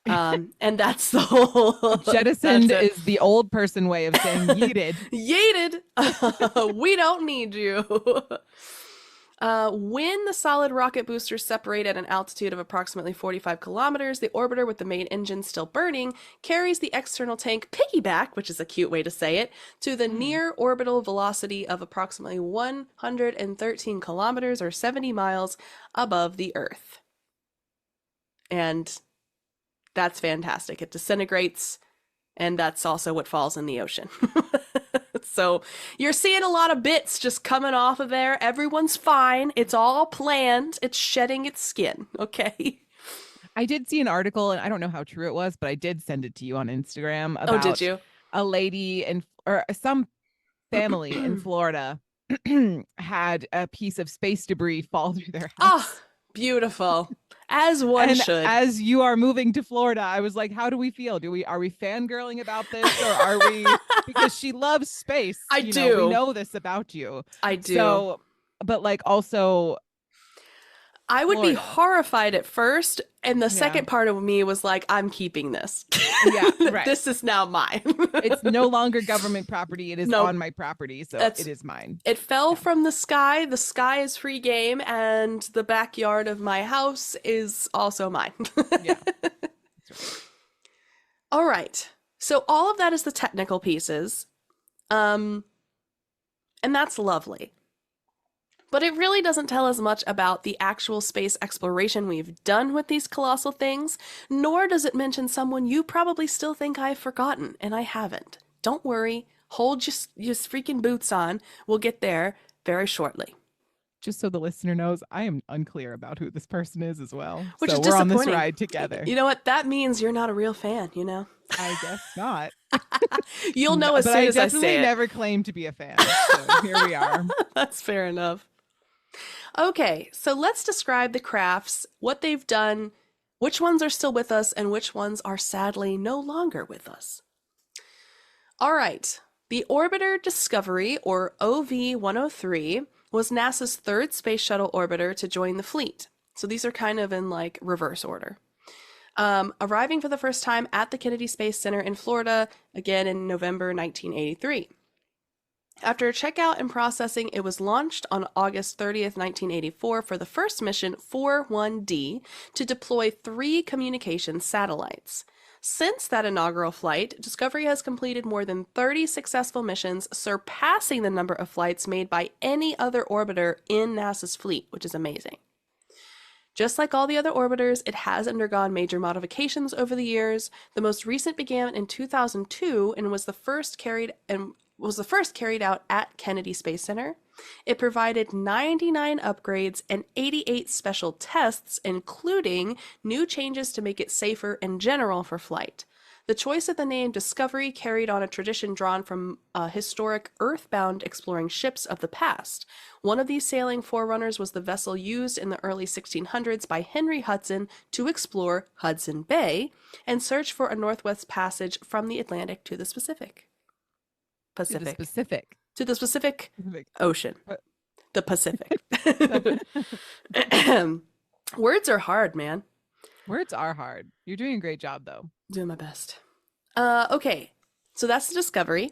And that's the whole. Jettisoned That's it. is the old person way of saying yeeted. Yeeted. We don't need you. When the solid rocket boosters separate at an altitude of approximately 45 kilometers, the orbiter with the main engine still burning carries the external tank piggyback, which is a cute way to say it, to the near orbital velocity of approximately 113 kilometers or 70 miles above the Earth. And that's fantastic. It disintegrates, and that's also what falls in the ocean. So you're seeing a lot of bits just coming off of there. Everyone's fine. It's all planned. It's shedding its skin. Okay. I did see an article, and I don't know how true it was, but I did send it to you on Instagram Oh, did about you? a lady or some family in Florida had a piece of space debris fall through their house. Oh, beautiful. As one And should. as you are moving to Florida, I was like, how do we feel? Are we fangirling about this, or are we, because she loves space. I we do. know this about you. I do. So, but like also I would be Florida. horrified at first, and the second part of me was like, I'm keeping this. Yeah, right. This is now mine. It's no longer government property. It is Nope. on my property, so That's- it is mine. It fell from the sky. The sky is free game, and the backyard of my house is also mine. Yeah. All right. So all of that is the technical pieces. And that's lovely. But it really doesn't tell us much about the actual space exploration we've done with these colossal things, nor does it mention someone you probably still think I've forgotten, and I haven't. Don't worry. Hold your freaking boots on. We'll get there very shortly. Just so the listener knows, I am unclear about who this person is as well. Which so is we're on this disappointing. ride together. You know what? That means you're not a real fan, you know? I guess not. You'll know as but soon I as I definitely say it. never claimed to be a fan. So here we are. That's fair enough. Okay, so let's describe the crafts, what they've done, which ones are still with us, and which ones are sadly no longer with us. All right, the Orbiter Discovery, or OV-103, was NASA's third space shuttle orbiter to join the fleet. So these are kind of in like reverse order. Arriving for the first time at the Kennedy Space Center in Florida, again in November 1983. After checkout and processing, it was launched on August 30th, 1984 for the first mission 41D to deploy 3 communications satellites. Since that inaugural flight, Discovery has completed more than 30 successful missions, surpassing the number of flights made by any other orbiter in NASA's fleet, which is amazing. Just like all the other orbiters, it has undergone major modifications over the years. The most recent began in 2002 and was the first carried out at Kennedy Space Center. It provided 99 upgrades and 88 special tests, including new changes to make it safer in general for flight. The choice of the name Discovery carried on a tradition drawn from historic earthbound exploring ships of the past. One of these sailing forerunners was the vessel used in the early 1600s by Henry Hudson to explore Hudson Bay and search for a northwest passage from the Atlantic to the Pacific. To the Pacific. To the Pacific Ocean. The Pacific. Words are hard, man. Words are hard. You're doing a great job, though. Doing my best. Okay, so that's the Discovery.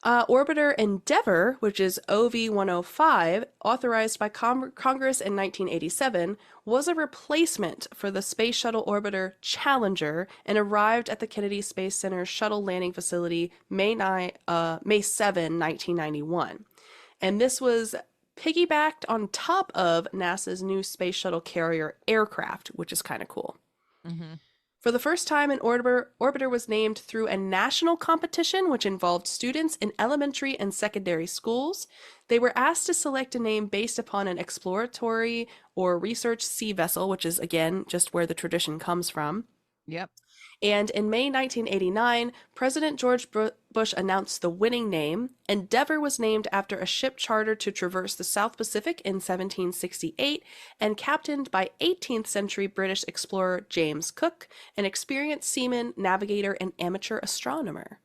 Orbiter Endeavour, which is OV-105, authorized by Congress in 1987, was a replacement for the Space Shuttle Orbiter Challenger and arrived at the Kennedy Space Center Shuttle Landing Facility May 7, 1991. And this was piggybacked on top of NASA's new Space Shuttle carrier aircraft, which is kind of cool. Mm-hmm. For the first time, an orbiter was named through a national competition which involved students in elementary and secondary schools. They were asked to select a name based upon an exploratory or research sea vessel, which is, again, just where the tradition comes from. Yep. And in May 1989, President George Bush announced the winning name. Endeavour was named after a ship chartered to traverse the South Pacific in 1768 and captained by 18th century British explorer James Cook, an experienced seaman, navigator, and amateur astronomer.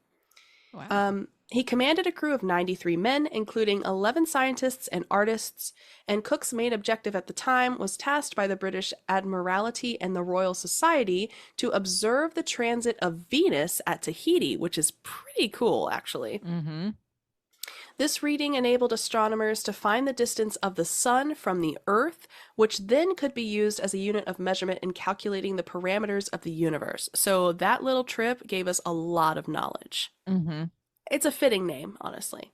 Wow. He commanded a crew of 93 men, including 11 scientists and artists, and Cook's main objective at the time was tasked by the British Admiralty and the Royal Society to observe the transit of Venus at Tahiti, which is pretty cool, actually. Mm-hmm. This reading enabled astronomers to find the distance of the sun from the Earth, which then could be used as a unit of measurement in calculating the parameters of the universe. So that little trip gave us a lot of knowledge. Mm-hmm. It's a fitting name, honestly.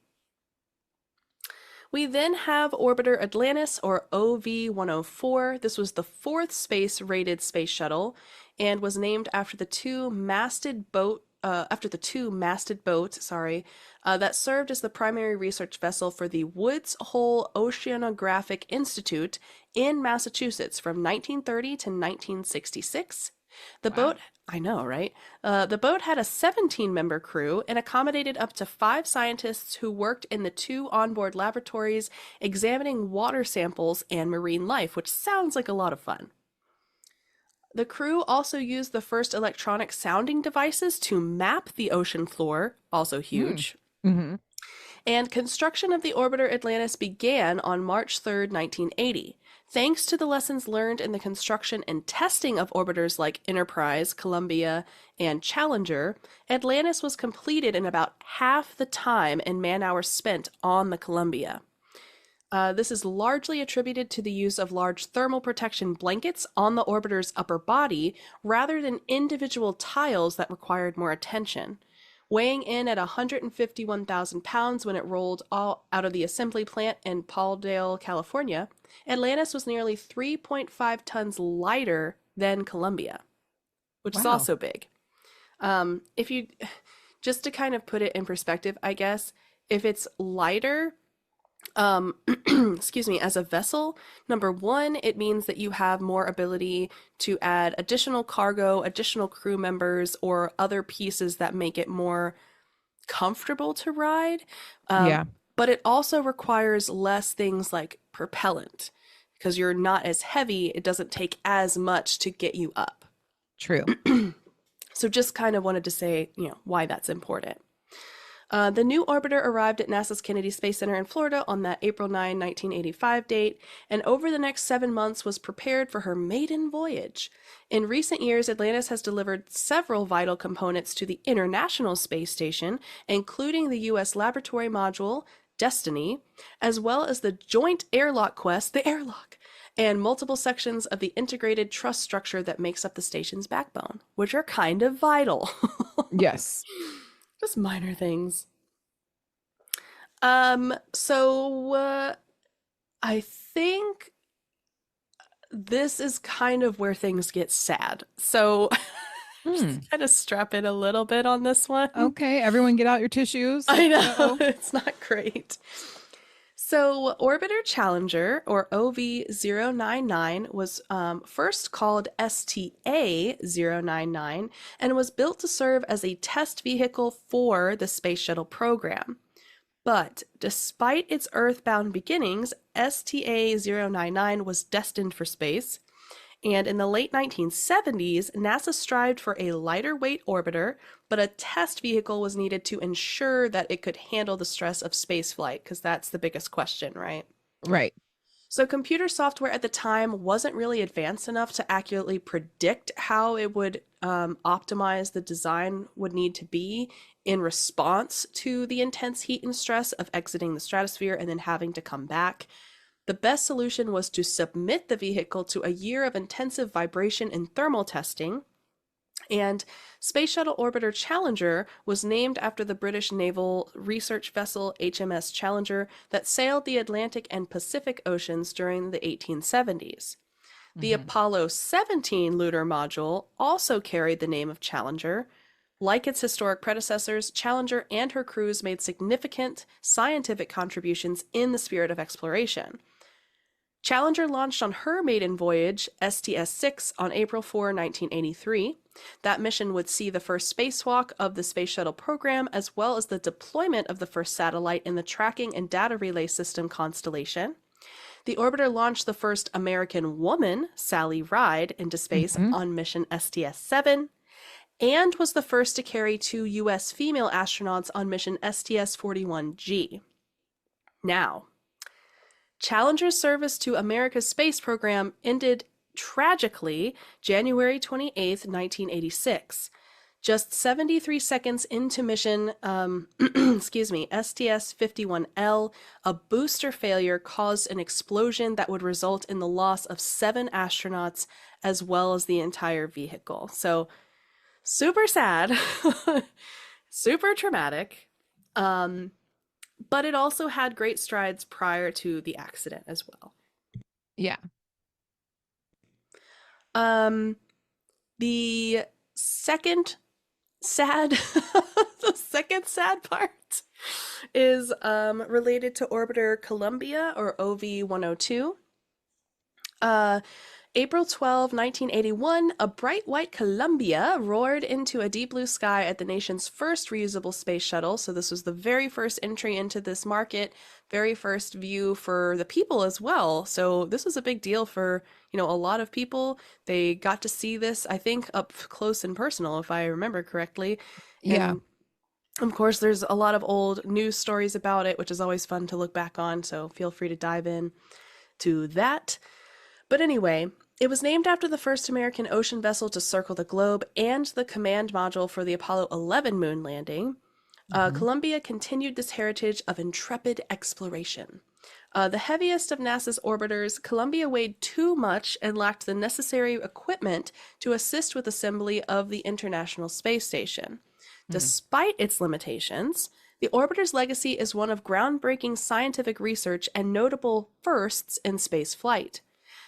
We then have Orbiter Atlantis, or OV-104. This was the fourth space-rated space shuttle, and was named after the two masted boats that served as the primary research vessel for the Woods Hole Oceanographic Institute in Massachusetts from 1930 to 1966. The Wow. boat, I know, right? The boat had a 17-member crew and accommodated up to 5 scientists who worked in the 2 onboard laboratories examining water samples and marine life, which sounds like a lot of fun. The crew also used the first electronic sounding devices to map the ocean floor, also huge. Mm-hmm. And construction of the orbiter Atlantis began on March 3rd, 1980. Thanks to the lessons learned in the construction and testing of orbiters like Enterprise, Columbia, and Challenger, Atlantis was completed in about half the time and man-hours spent on the Columbia. This is largely attributed to the use of large thermal protection blankets on the orbiter's upper body rather than individual tiles that required more attention. Weighing in at 151,000 pounds when it rolled all out of the assembly plant in Pauldale, California, Atlantis was nearly 3.5 tons lighter than Columbia, which is Wow. also big. If you, just to kind of put it in perspective, I guess, if it's lighter, excuse me, as a vessel, number one, it means that you have more ability to add additional cargo, additional crew members, or other pieces that make it more comfortable to ride. Yeah. But it also requires less things like propellant because you're not as heavy. It doesn't take as much to get you up. True. So just kind of wanted to say, why that's important. The new orbiter arrived at NASA's Kennedy Space Center in Florida on that April 9, 1985 date, and over the next 7 months was prepared for her maiden voyage. In recent years, Atlantis has delivered several vital components to the International Space Station, including the U.S. Laboratory Module, Destiny, as well as the Joint Airlock Quest, the airlock, and multiple sections of the integrated truss structure that makes up the station's backbone, which are kind of vital. Yes. Just minor things. So I think this is kind of where things get sad. So just kind of strap in a little bit on this one. Okay, everyone get out your tissues. I know, Uh-oh. it's not great. So Orbiter Challenger, or OV-099, was first called STA-099 and was built to serve as a test vehicle for the Space Shuttle program. But despite its Earthbound beginnings, STA-099 was destined for space, and in the late 1970s, NASA strived for a lighter weight orbiter, but a test vehicle was needed to ensure that it could handle the stress of spaceflight, because that's the biggest question, right? Right. So computer software at the time wasn't really advanced enough to accurately predict how it would optimize the design would need to be in response to the intense heat and stress of exiting the stratosphere and then having to come back. The best solution was to submit the vehicle to a year of intensive vibration and thermal testing. And Space Shuttle Orbiter Challenger was named after the British naval research vessel HMS Challenger that sailed the Atlantic and Pacific Oceans during the 1870s. The Apollo 17 lunar module also carried the name of Challenger. Like its historic predecessors, Challenger and her crews made significant scientific contributions in the spirit of exploration. Challenger launched on her maiden voyage, STS-6, on April 4, 1983. That mission would see the first spacewalk of the Space Shuttle program, as well as the deployment of the first satellite in the tracking and data relay system constellation. The orbiter launched the first American woman, Sally Ride, into space on mission STS-7. and was the first to carry 2 U.S. female astronauts on mission STS-41G. Now, Challenger's service to America's space program ended tragically January 28th, 1986. Just 73 seconds into mission, STS-51L, a booster failure caused an explosion that would result in the loss of 7 astronauts as well as the entire vehicle. So, super sad, super traumatic, but it also had great strides prior to the accident as well. Yeah. The second sad the second sad part is related to orbiter Columbia, or OV-102. April 12, 1981, a bright white Columbia roared into a deep blue sky at the nation's first reusable space shuttle. So this was the very first entry into this market, very first view for the people as well. So this was a big deal for, a lot of people. They got to see this, I think, up close and personal, if I remember correctly. Yeah. And of course, there's a lot of old news stories about it, which is always fun to look back on. So feel free to dive in to that. But anyway, it was named after the first American ocean vessel to circle the globe and the command module for the Apollo 11 moon landing. Columbia continued this heritage of intrepid exploration. The heaviest of NASA's orbiters, Columbia weighed too much and lacked the necessary equipment to assist with assembly of the International Space Station. Despite its limitations, the orbiter's legacy is one of groundbreaking scientific research and notable firsts in space flight.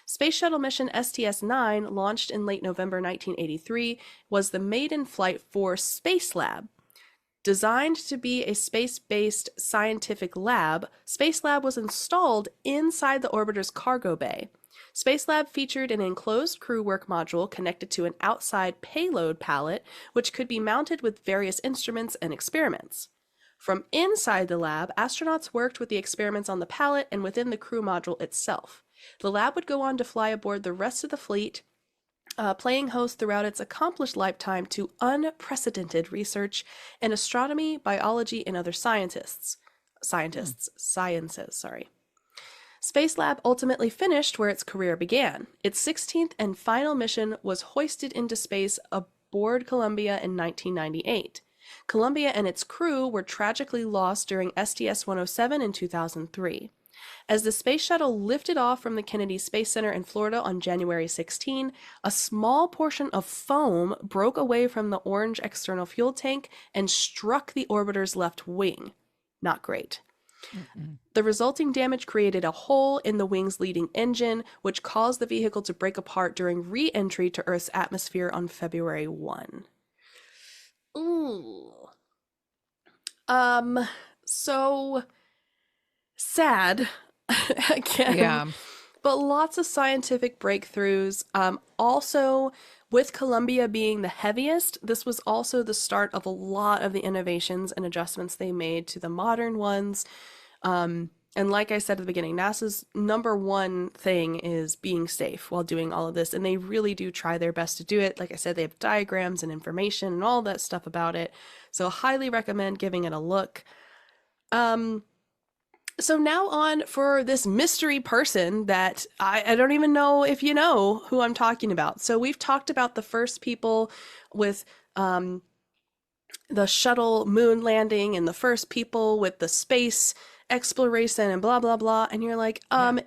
Space Shuttle mission STS-9, launched in late November 1983, was the maiden flight for Space Lab. Designed to be a space-based scientific lab, Space Lab was installed inside the orbiter's cargo bay. Space Lab featured an enclosed crew work module connected to an outside payload pallet, which could be mounted with various instruments and experiments. From inside the lab, astronauts worked with the experiments on the pallet and within the crew module itself. The lab would go on to fly aboard the rest of the fleet, playing host throughout its accomplished lifetime to unprecedented research in astronomy, biology, and other sciences. Space Lab ultimately finished where its career began. Its 16th and final mission was hoisted into space aboard Columbia in 1998. Columbia and its crew were tragically lost during STS-107 in 2003. As the space shuttle lifted off from the Kennedy Space Center in Florida on January 16, a small portion of foam broke away from the orange external fuel tank and struck the orbiter's left wing. Not great. The resulting damage created a hole in the wing's leading engine, which caused the vehicle to break apart during re-entry to Earth's atmosphere on February 1. Ooh. So sad again. Yeah. But lots of scientific breakthroughs. Also, with Columbia being the heaviest, this was also the start of a lot of the innovations and adjustments they made to the modern ones. And like I said at the beginning, NASA's number one thing is being safe while doing all of this. And they really do try their best to do it. Like I said, they have diagrams and information and all that stuff about it. So highly recommend giving it a look. So now on for this mystery person that I don't even know if you know who I'm talking about. So we've talked about the first people with the shuttle moon landing and the first people with the space exploration and blah, blah, blah. And you're like,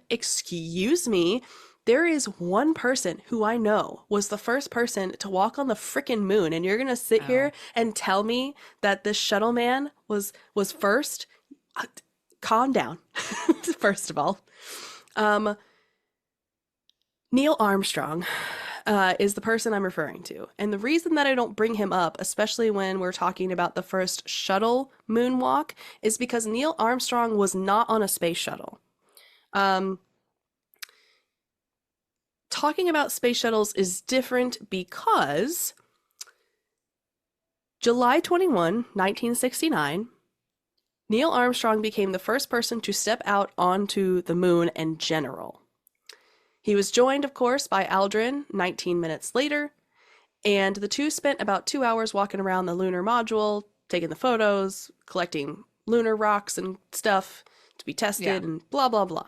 excuse me. There is one person who I know was the first person to walk on the frickin' moon. And you're going to sit here and tell me that this shuttle man was first? Calm down, first of all. Neil Armstrong is the person I'm referring to. And the reason that I don't bring him up, especially when we're talking about the first shuttle moonwalk, is because Neil Armstrong was not on a space shuttle. Talking about space shuttles is different because July 21, 1969, Neil Armstrong became the first person to step out onto the moon in general. He was joined, of course, by Aldrin 19 minutes later, And the two spent about 2 hours walking around the lunar module, taking the photos, collecting lunar rocks and stuff to be Yeah. tested, and blah, blah, blah.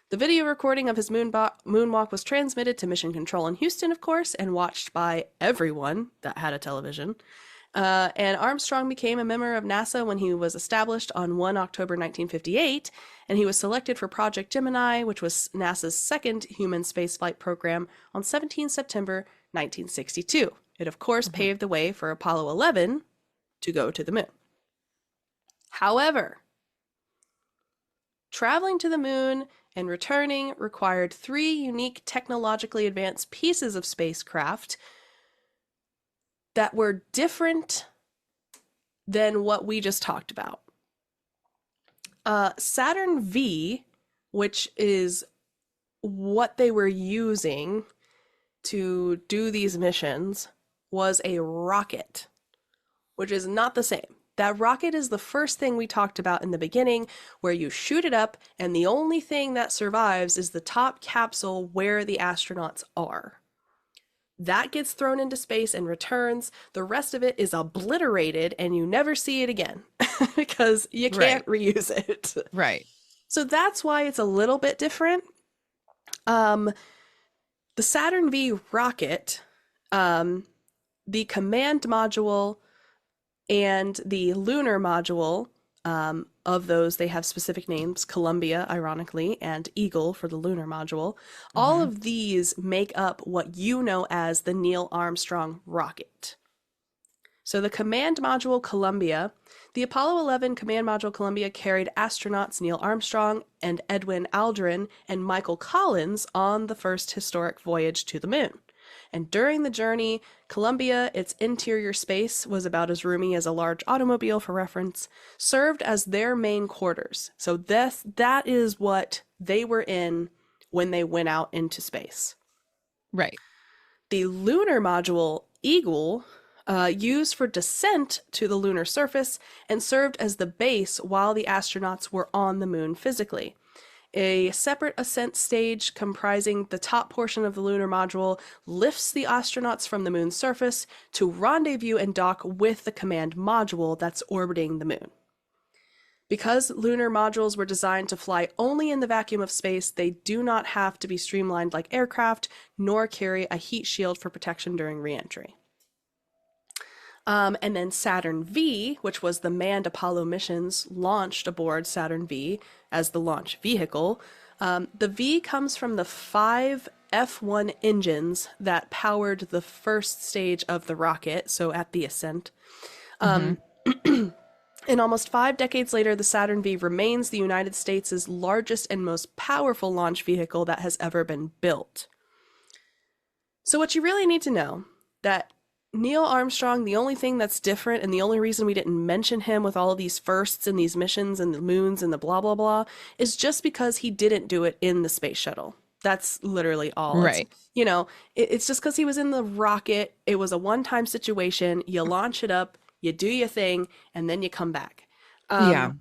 The video recording of his moonwalk was transmitted to Mission Control in Houston, of course, and watched by everyone that had a television. And Armstrong became a member of NASA when he was established on 1 October 1958, and he was selected for Project Gemini, which was NASA's second human spaceflight program, on 17 September 1962. It, of course, paved the way for Apollo 11 to go to the moon. However, traveling to the moon and returning required 3 unique technologically advanced pieces of spacecraft that were different than what we just talked about. Saturn V, which is what they were using to do these missions, was a rocket, which is not the same. That rocket is the first thing we talked about in the beginning, where you shoot it up, and the only thing that survives is the top capsule where the astronauts are. That gets thrown into space and returns. The rest of it is obliterated, and you never see it again because you can't reuse it. Right. So that's why it's a little bit different. The Saturn V rocket, the command module and the lunar module, of those, they have specific names: Columbia, ironically, and Eagle for the lunar module. All of these make up what you know as the Neil Armstrong rocket. So the command module Columbia, the Apollo 11 command module Columbia carried astronauts Neil Armstrong and Edwin Aldrin and Michael Collins on the first historic voyage to the moon. And during the journey, Columbia, its interior space was about as roomy as a large automobile, for reference, served as their main quarters. So that is what they were in when they went out into space. Right. The lunar module Eagle, used for descent to the lunar surface and served as the base while the astronauts were on the moon physically. A separate ascent stage comprising the top portion of the lunar module lifts the astronauts from the moon's surface to rendezvous and dock with the command module that's orbiting the moon. Because lunar modules were designed to fly only in the vacuum of space, they do not have to be streamlined like aircraft, nor carry a heat shield for protection during re-entry. And then Saturn V, which was the manned Apollo missions launched aboard Saturn V as the launch vehicle. The V comes from the 5 F1 engines that powered the first stage of the rocket, so at the ascent. And almost 5 decades later, the Saturn V remains the United States' largest and most powerful launch vehicle that has ever been built. So what you really need to know, that Neil Armstrong, the only thing that's different and the only reason we didn't mention him with all of these firsts and these missions and the moons and the blah, blah, blah, is just because he didn't do it in the space shuttle. That's literally all. Right. It's just because he was in the rocket. It was a one-time situation. You launch it up, you do your thing, and then you come back. Yeah.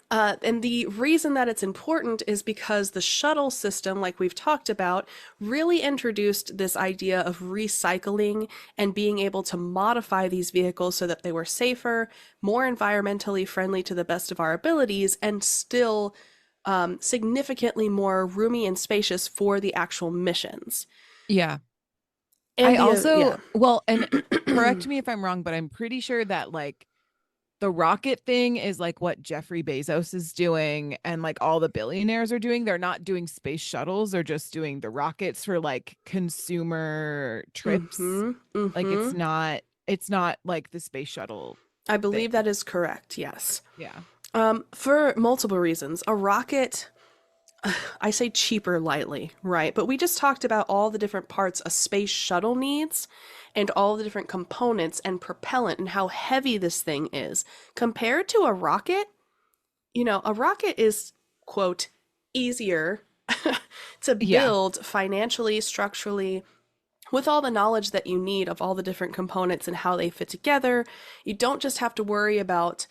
And the reason that it's important is because the shuttle system, like we've talked about, really introduced this idea of recycling and being able to modify these vehicles so that they were safer, more environmentally friendly to the best of our abilities, and still significantly more roomy and spacious for the actual missions. Yeah. And well, and correct me if I'm wrong, but I'm pretty sure that like the rocket thing is like what Jeffrey Bezos is doing and like all the billionaires are doing. They're not doing space shuttles. They're just doing the rockets for like consumer trips. Like it's not like the space shuttle. I believe thing. that is correct. Yes. Yeah. For multiple reasons. A rocket, I say cheaper lightly, right? But we just talked about all the different parts a space shuttle needs and all the different components and propellant and how heavy this thing is. Compared to a rocket, a rocket is, quote, easier to build financially, structurally, with all the knowledge that you need of all the different components and how they fit together. You don't just have to worry about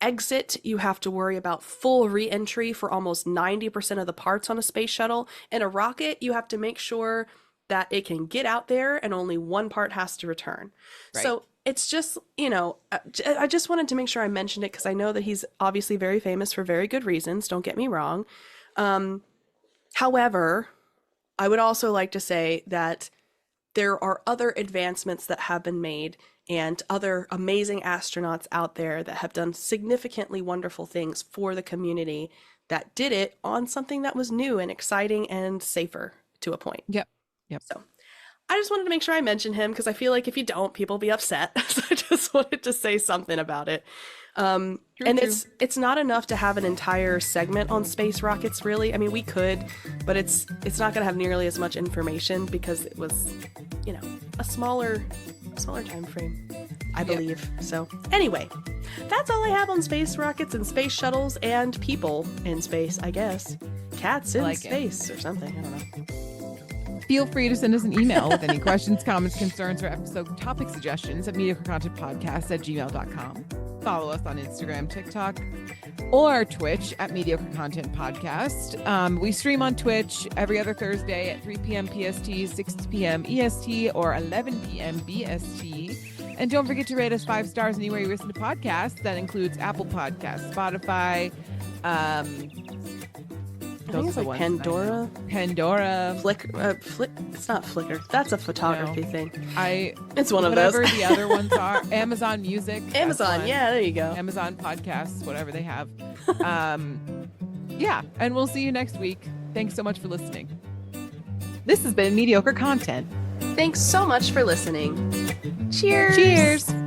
exit, you have to worry about full re-entry for almost 90% of the parts on a space shuttle. In a rocket, you have to make sure that it can get out there and only one part has to return. Right. So it's just, I just wanted to make sure I mentioned it because I know that he's obviously very famous for very good reasons. Don't get me wrong. However, I would also like to say that there are other advancements that have been made and other amazing astronauts out there that have done significantly wonderful things for the community that did it on something that was new and exciting and safer to a point. Yep. So I just wanted to make sure I mention him because I feel like if you don't, people will be upset. So I just wanted to say something about it. True. It's not enough to have an entire segment on space rockets, really. I mean, we could, but it's not going to have nearly as much information because it was, a smaller time frame, I believe. So anyway, that's all I have on space rockets and space shuttles and people in space, I guess. Cats in space or something. I don't know. Feel free to send us an email with any questions, comments, concerns, or episode topic suggestions at mediocrecontentpodcast@gmail.com. Follow us on Instagram, TikTok, or Twitch at Mediocre Content Podcast. We stream on Twitch every other Thursday at 3 p.m. PST, 6 p.m. EST, or 11 p.m. BST. And don't forget to rate us 5 stars anywhere you listen to podcasts. That includes Apple Podcasts, Spotify, I think it's like Pandora. Flickr. It's not Flickr. That's a photography thing. It's one of those. Whatever the other ones are. Amazon Music. Amazon. Yeah, there you go. Amazon Podcasts, whatever they have. Yeah, and we'll see you next week. Thanks so much for listening. This has been Mediocre Content. Thanks so much for listening. Cheers. Cheers.